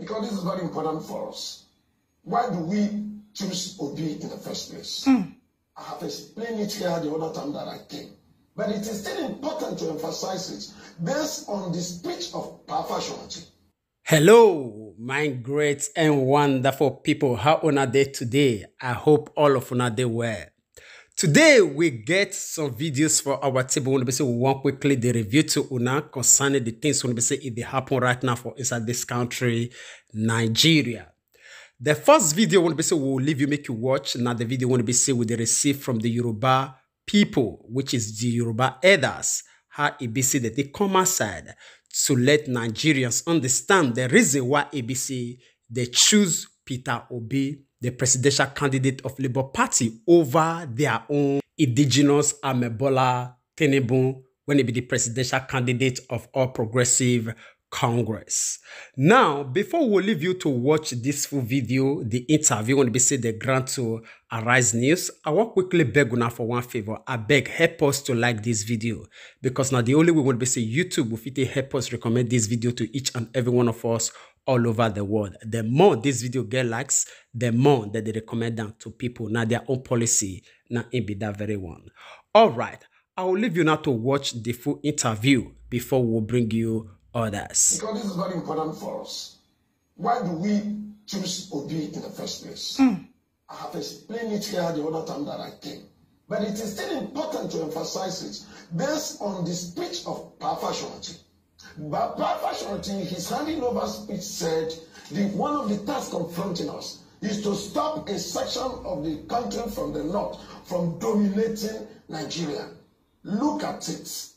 because this is very important for us. Why do we choose Obi in the first place? I have explained it here the other time that I came. But it is still important to emphasize it based on the speech of Papa Shonati. Hello, my great and wonderful people. How una day today? I hope all of una day well. Today we get some videos for our table. We want quickly the review to una concerning the things when we say it happen right now for inside this country, Nigeria. The first video when we say we'll leave you make you watch. Now the video when we say we receive from the Yoruba people, which is the Yoruba elders, how ABC that they come outside to let Nigerians understand the reason why ABC they choose Peter Obi, the presidential candidate of Labour Party, over their own indigenous Bola Tinubu when he be the presidential candidate of All Progressive Congress. Now, before we leave you to watch this full video, the interview, when we say the grant to Arise News, I want quickly beg una for one favor. I beg, help us to like this video, because now the only way when we say YouTube will fit help us recommend this video to each and every one of us all over the world. The more this video get likes, the more that they recommend them to people. Now their own policy, now it be that very one. All right, I will leave you now to watch the full interview before we'll bring you others. Because this is very important for us. Why do we choose Obi in the first place? I have explained it here the other time that I came. But it is still important to emphasize it based on the speech of Papa Shonati. But Papa Shonati, in his handing over speech, said one of the tasks confronting us is to stop a section of the country from the north from dominating Nigeria. Look at it.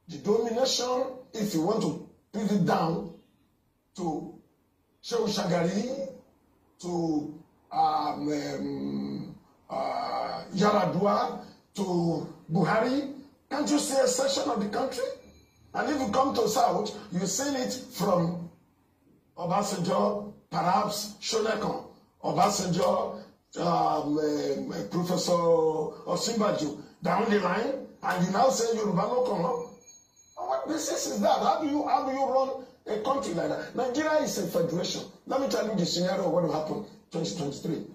The domination, if you want to put it down to Shehu Shagari, to Yaradua, to Buhari, can't you see a section of the country? And if you come to South, you see it from Obasanjo, perhaps Shonekon, Obasanjo, Professor Osinbajo, down the line, and you now say Yoruba no come. What basis is that? How do you run a country like that? Nigeria is a federation. Let me tell you the scenario of what will happen 2023.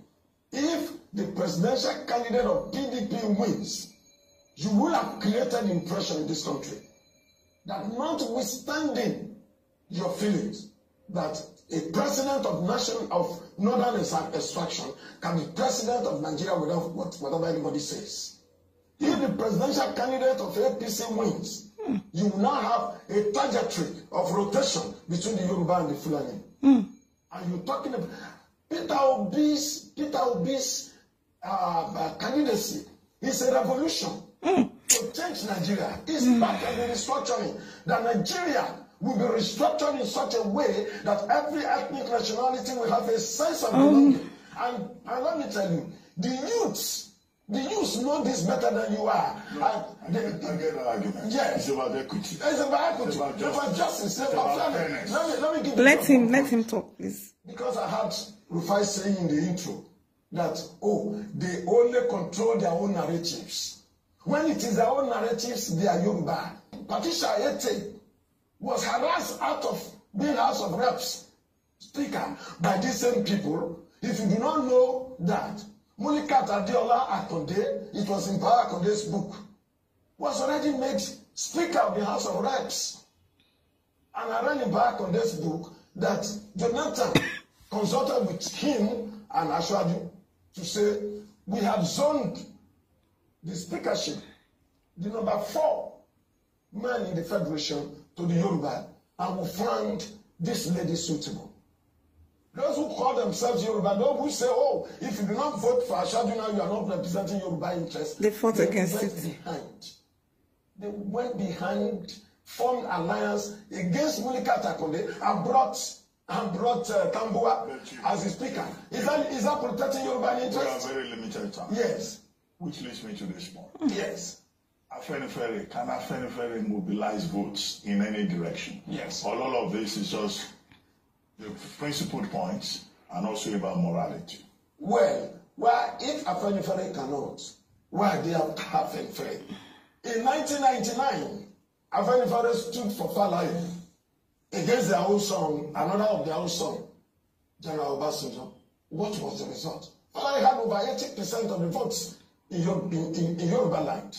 If the presidential candidate of PDP wins, you will have created an impression in this country that, notwithstanding your feelings, that a president of northern extraction can be president of Nigeria without whatever anybody says. If the presidential candidate of APC wins, you will now have a trajectory of rotation between the Yoruba and the Fulani. And you're talking about Peter Obi's candidacy is a revolution to change Nigeria. It's part of the restructuring. That Nigeria will be restructured in such a way that every ethnic nationality will have a sense of belonging. And let me tell you, the youths know this better than you are. I get that argument. Yes. It's about equity. It's about equity. It's about justice. It's about fairness. Let me give you let him talk, please. Because I had Rufai saying in the intro that, they only control their own narratives. When it is their own narratives, they are Yoruba. Patricia Ete was harassed out of being House of Reps Speaker by these same people. If you do not know that, Mulikat Adiola Akonde, it was in Power Akonde's book, was already made Speaker of the House of Reps. And I read in Power Akonde's book that Jonathan consulted with him and Ashwadu to say, we have zoned the speakership, the number 4 man in the Federation, to the Yoruba, and we found this lady suitable. Those who call themselves Yoruba, those who say, if you do not vote for Ashadu now, you are not representing Yoruba interests. They fought against it. They went behind, formed alliance against Mulikat Akonde, and brought Tambua as a speaker. Is that protecting Yoruba interests? We are very limited time. Yes. Which leads me to this point. Yes. Afenifere, can Afenifere mobilize votes in any direction? Yes. All of this is just the principal points and also about morality. Well, if Afenifere cannot, why they have Afenifere? In 1999, Afenifere stood for Falaye against their own song, another of their own song. General Obasanjo, what was the result? I had over 80% of the votes in Yoruba land.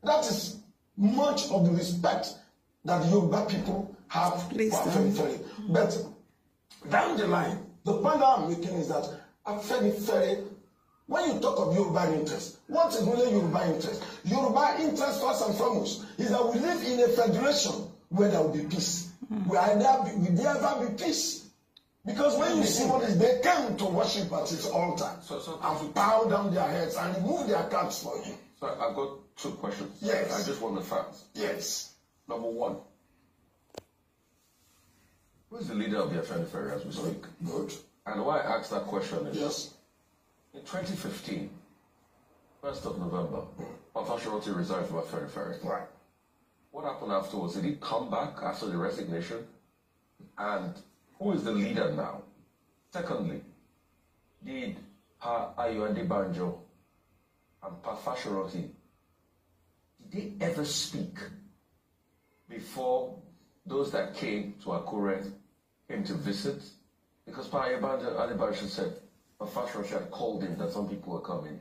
That is much of the respect that the Yoruba people have for Afenifere. But down the line, the point that I'm making is that Afenifere, when you talk of Yoruba interest, what is really Yoruba interest? Yoruba interest, first and foremost, is that we live in a federation where there will be peace. Will there ever be peace? Because when you see what is, they came to worship at his altar and bow down their heads and remove their caps for him. So I've got two questions. Yes. I just want the facts. Yes. Number one, who is the leader of the Afenifere as we speak? Good. And why I asked that question is, yes, in 2015, 1st of November, Afenifere resigned from Afenifere. Right. What happened afterwards? Did he come back after the resignation? And who is the leader now? Secondly, did Pa Ayode Banjo and Pa Fashoroti, did they ever speak before those that came to Akure came to visit? Because Pa Ayode Banjo said Pa Fashoroti had called him that some people were coming,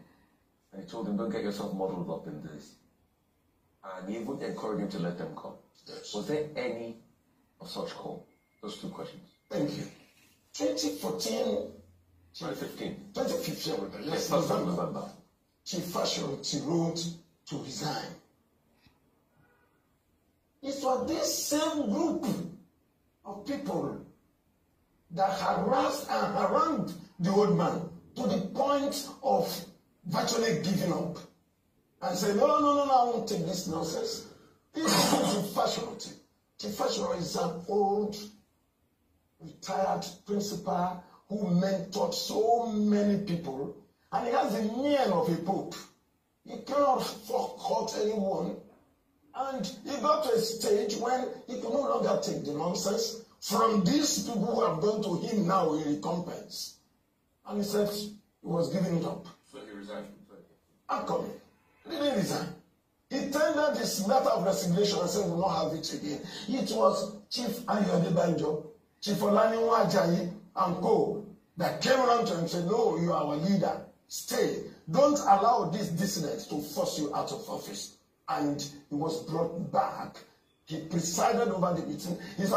and he told him, don't get yourself muddled up in this. And he would encourage him to let them come. Yes. Was there any of such call? Those two questions. Thank you. 2014, 2015. Yes, November. Chief Fashoroti wrote to resign. It was this same group of people that harassed and harangued the old man to the point of virtually giving up and saying, no, I won't take this nonsense. This is Chief Fashoroti. Chief Fashoroti is an old, retired principal who mentored so many people, and he has the mien of a pope. He cannot hurt anyone, and he got to a stage when he could no longer take the nonsense from these people who have gone to him now in recompense. And he said he was giving it up. So he resigned. I'm coming. He didn't resign. He tendered this letter of resignation and said, we will not have it again. It was Chief Ayode Banjo, Chief Olaniwa Ajayi, and co. that came around to him and said, no, you are our leader. Stay. Don't allow these dissidents to force you out of office. And he was brought back. He presided over the meeting. His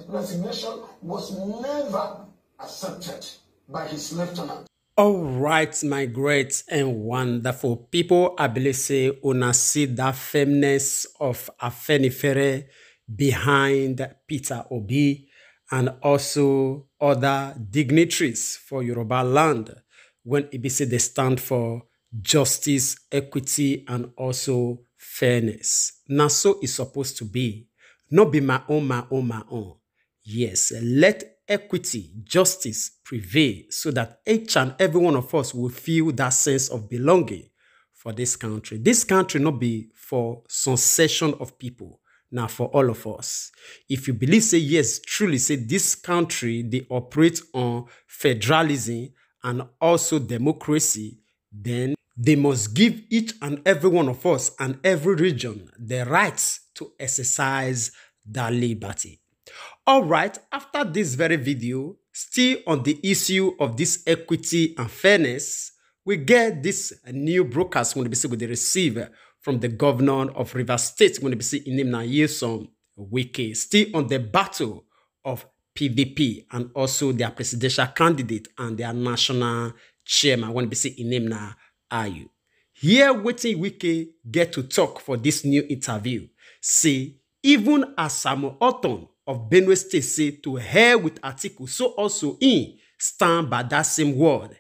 resignation was never accepted by his lieutenant. All right, my great and wonderful people, I believe say una see that firmness of Afenifere behind Peter Obi and also other dignitaries for Yoruba land when it be say they stand for justice, equity, and also fairness. Now so it's supposed to be. Not be my own. Yes, let equity, justice prevail so that each and every one of us will feel that sense of belonging for this country. This country not be for some section of people, now for all of us. If you believe, say yes, truly say this country, they operate on federalism and also democracy, then they must give each and every one of us and every region the rights to exercise that liberty. All right, after this very video, still on the issue of this equity and fairness, we get this new broadcast when we receive from the governor of Rivers State when we see in him now Nyesom Wike, still on the battle of PDP and also their presidential candidate and their national chairman when we see in him now Ayu. Here waiting Wike get to talk for this new interview. Say, even as Samuel Orton of Benue State say to hell with Atiku, so also in stand by that same word.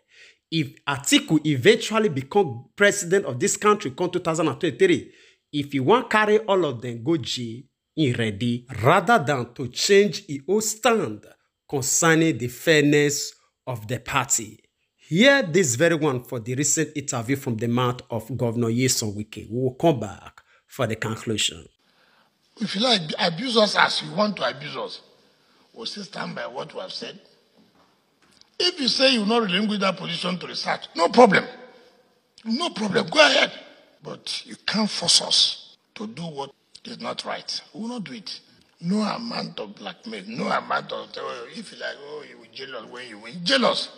If Atiku eventually become president of this country come 2023, if you want carry all of them go jail, in ready, rather than to change his own stand concerning the fairness of the party. Hear this very one for the recent interview from the mouth of Governor Nyesom Wike. We will come back for the conclusion. If you like, abuse us as you want to abuse us, we'll still stand by what we have said. If you say you will not relinquish that position to research, no problem. No problem. Go ahead. But you can't force us to do what is not right. We will not do it. No amount of blackmail, no amount of, if you like, oh, you will jealous when you win. Jealous.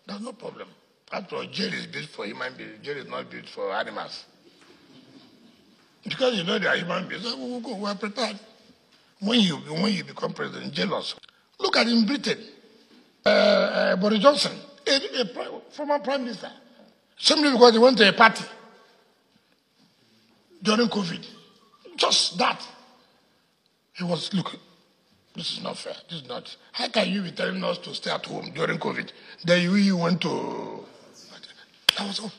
There's no problem. After all, jail is built for human beings. Jail is not built for animals. Because you know they are human beings. So we'll go, we are prepared. When you become president, jealous. Look at in Britain, Boris Johnson, a former prime minister, simply because he went to a party during COVID. Just that. He was, look, this is not fair. This is not. How can you be telling us to stay at home during COVID? Then you went to. That was all.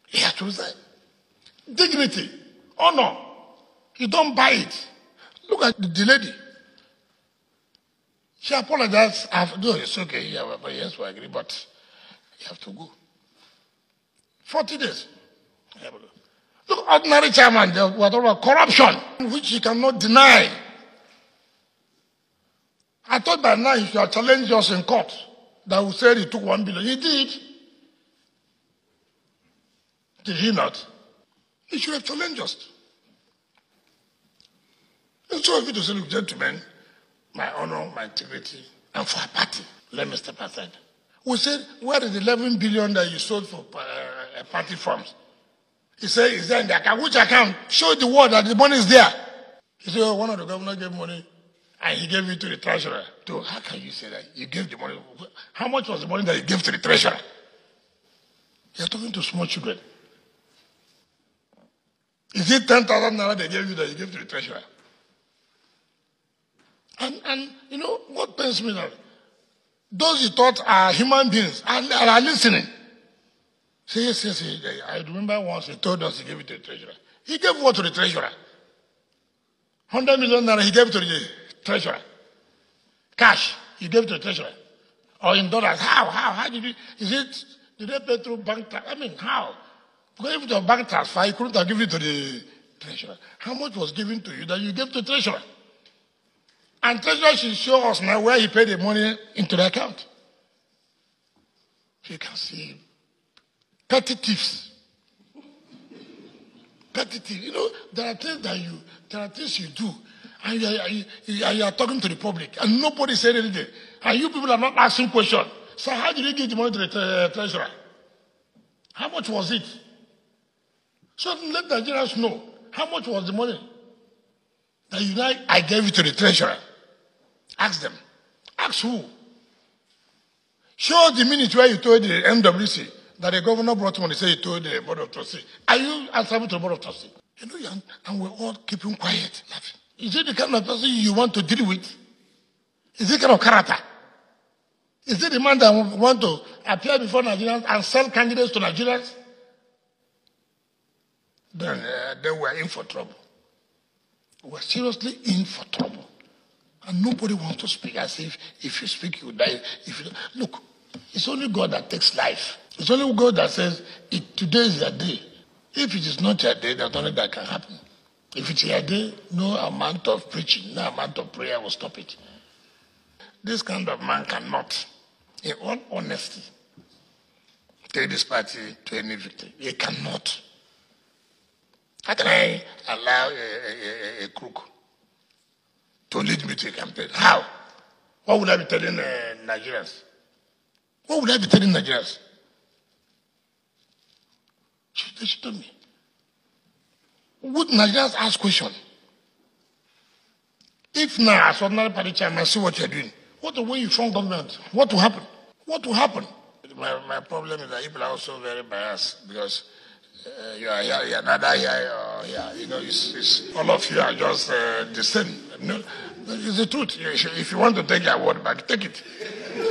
He had to resign. Dignity, honor. You don't buy it. Look at the lady. She apologized. No, it's okay. Yeah, but yes, we agree. But you have to go. 40 days. Look, ordinary chairman, whatever corruption, which he cannot deny. I thought by now he should have challenged us in court that we said he took 1 billion. He did. Did he not? He should have challenged us. It's so easy to say, look, gentlemen, my honor, my integrity, and for a party, let me step aside. We said, where is the 11 billion that you sold for party firms? He said, is there in the account? Which account? Show the world that the money is there. He said, oh, one of the governors gave money, and he gave it to the treasurer. So how can you say that? You gave the money. How much was the money that you gave to the treasurer? You're talking to small children. Is it 10,000 naira they gave you that you gave to the treasurer? And you know, what pains me now? Those you thought are human beings are listening. Say, yes. I remember once he told us he gave it to the treasurer. He gave what to the treasurer? 100 million naira he gave to the treasurer. Cash, he gave to the treasurer. Or in dollars. How did you, did they pay through bank transfer? I mean, how? Going to a bank transfer, he couldn't have given it to the treasurer. How much was given to you that you gave to the treasurer? And treasurer should show us now where he paid the money into the account. You can see petty thieves. Petty thieves. You know, there are things you do, and you are talking to the public, and nobody said anything. And you people are not asking questions. So how did you give the money to the treasurer? How much was it? So let the Nigerians know how much was the money that I gave it to the treasurer. Ask them. Ask who? Show the minute where you told the MWC that the governor brought money, say he told the board of trustees. Are you answerable to the board of trustees? You know, and we're all keeping quiet, laughing. Is it the kind of person you want to deal with? Is it kind of character? Is it the man that want to appear before Nigerians and sell candidates to Nigerians? Then we're in for trouble. We're seriously in for trouble. And nobody wants to speak, as if you speak, you die. Look, it's only God that takes life. It's only God that says, today is your day. If it is not your day, there's nothing that can happen. If it's your day, no amount of preaching, no amount of prayer will stop it. This kind of man cannot, in all honesty, take this party to any victory. He cannot. How can I allow a crook to lead me to a campaign? How? What would I be telling Nigerians? What would I be telling Nigerians? She told me. Would Nigerians ask questions? If now, as ordinary party chairman, see what you're doing, what when you form government, what will happen? What will happen? My problem is that people are also very biased because you are here, you are not here, you know, all of you are just the same. No, it's the truth. If you want to take your word back, take it.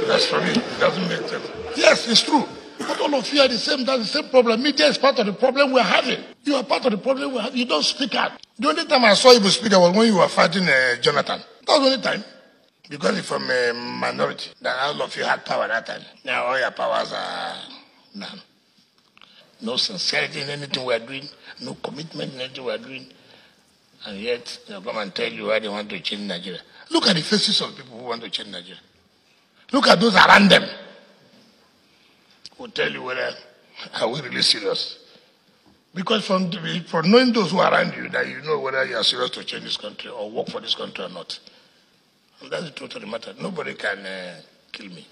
That's for me. It doesn't make sense. Yes, it's true. But all of you are the same. That's the same problem. Media is part of the problem we're having. You are part of the problem we're having. You don't speak out. The only time I saw you speak out was when you were fighting Jonathan. That was the only time. Because you're from a minority. That all of you had power at that time. Now all your powers are none. No sincerity in anything we're doing. No commitment in anything we're doing. And yet, they'll come and tell you why they want to change Nigeria. Look at the faces of people who want to change Nigeria. Look at those around them. Who tell you whether are we really serious Because from knowing those who are around you, that you know whether you are serious to change this country or work for this country or not. And that's the truth of the matter. Nobody can kill me.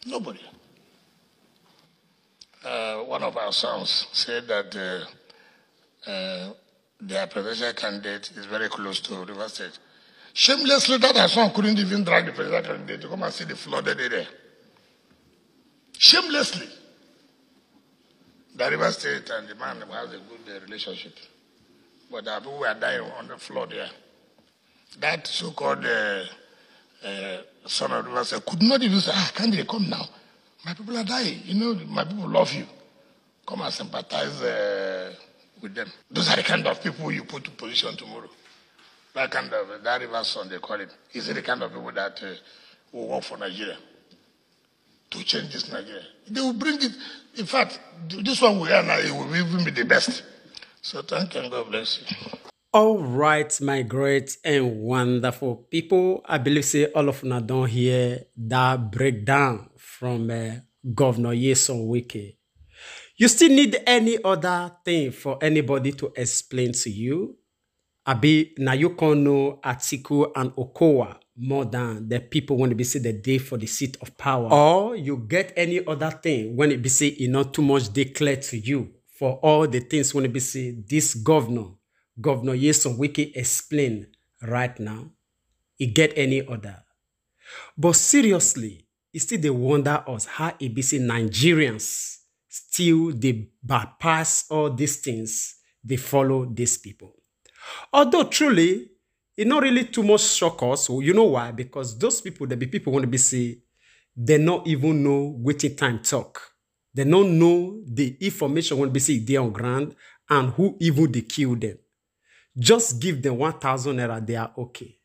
Nobody. One of our sons said that their presidential candidate is very close to River State. Shamelessly, that our son couldn't even drag the presidential candidate to come and see the flooded area. Shamelessly. The River State and the man has a good relationship. But the people were dying on the flood here. That so-called son of River State could not even say, can't they come now? My people are dying. You know, my people love you. Come and sympathize with them. Those are the kind of people you put to position tomorrow. That kind of, that River son, they call it. Is it the kind of people that will work for Nigeria? To change this Nigeria. They will bring it. In fact, this one we are now, it will even be the best. So thank you and God bless you. All right, my great and wonderful people. I believe say all of you don't hear that breakdown from Governor Nyesom Wike. You still need any other thing for anybody to explain to you? Abi, now you can know Atiku and Okowa more than the people when it be say the day for the seat of power. Or you get any other thing when it be say it not too much declare to you for all the things when it be say this Governor Nyesom Wike explain right now. It get any other. But seriously, it still they wonder us how it be say Nigerians still they bypass all these things, they follow these people. Although truly, it not really too much shock us. You know why? Because those people, the people want to be say, they not even know which time talk. They don't know the information when be say they on ground and who even they kill them. Just give them 1,000 naira, they are okay.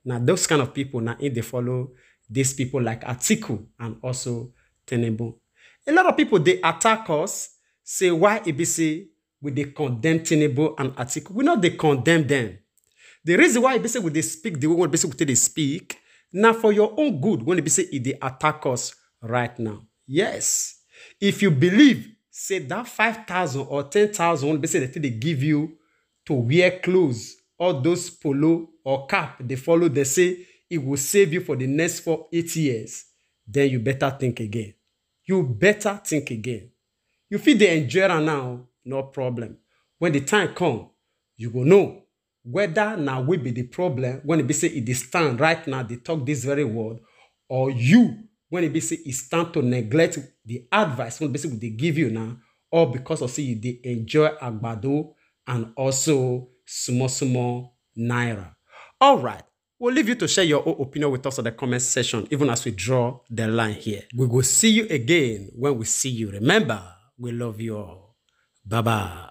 Now those kind of people now they follow these people like Atiku and also Tinubu. A lot of people they attack us, say why it be say we they condemn Tinubu and Atiku. We not they condemn them. The reason why it be say we they speak the way when they speak, now for your own good when it be say it they attack us right now. Yes, if you believe say that 5,000 or 10,000 when it be say they give you to wear clothes, all those polo or cap they follow, they say it will save you for the next 8 years, then you better think again. You better think again. You feel the enjoy now, no problem. When the time come, you will know whether now will be the problem when it be say it is stand right now, they talk this very word, or you when it be say it stand to neglect the advice when basically they give you now, or because of say they enjoy agbado and also small naira. All right. We'll leave you to share your own opinion with us in the comment section, even as we draw the line here. We will see you again when we see you. Remember, we love you all. Bye-bye.